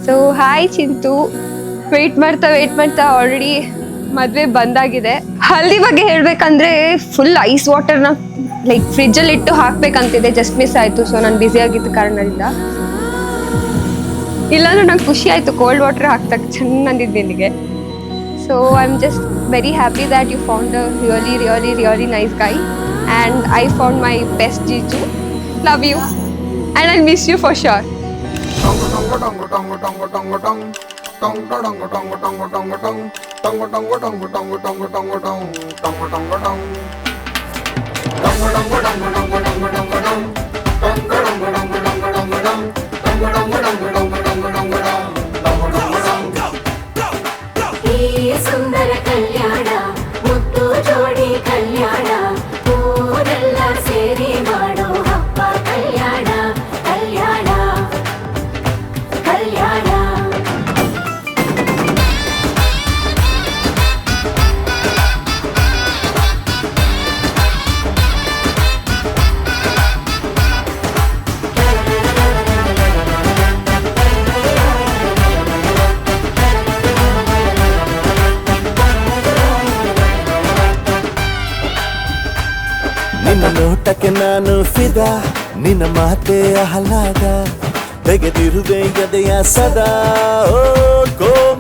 So hi Chintu, weight ಮಾಡ್ತಾ already ಮದುವೆ ಬಂದಾಗಿದೆ. ಹಲ್ದಿ ಬಗ್ಗೆ ಹೇಳ್ಬೇಕಂದ್ರೆ ಫುಲ್ ಐಸ್ ವಾಟರ್ನ ಲೈಕ್ ಫ್ರಿಜ್ಜಲ್ಲಿ ಇಟ್ಟು ಹಾಕ್ಬೇಕಂತಿದೆ, ಜಸ್ಟ್ ಮಿಸ್ ಆಯಿತು. ಸೊ ನಾನು ಬ್ಯುಸಿ ಆಗಿದ್ದ ಕಾರಣದಿಂದ, ಇಲ್ಲಾಂದ್ರೆ ನಂಗೆ ಖುಷಿ ಆಯಿತು ಕೋಲ್ಡ್ ವಾಟರ್ ಹಾಕ್ತಕ್ಕ ಚೆನ್ನಾಗಿದ್ದು ನಿನಗೆ. So I am just very happy that you found a really really really nice guy and I found my best ಜೀಜು. Love you and I miss you for sure. ಸುಂದರ ಕಲ್ಯಾಣ, ಮುತ್ತು ಜೋಡಿ ಕಲ್ಯಾಣ, ಊರೆಲ್ಲ ಸೇರಿ ಮಾಡೋ ಹಬ್ಬ ಕಲ್ಯಾಣ ಕಲ್ಯಾಣ ಕಲ್ಯಾಣ. ನಿನ್ನ ನೋಟಕ್ಕೆ ನಾನು ಫಿದ, ನಿನ್ನ ಮಾತೆ ಆಹ್ಲಾದ, ತೆಗೆದಿರುವೆ ಎದೆಯ ಸದಾ. ಓ ಕೋಮಲ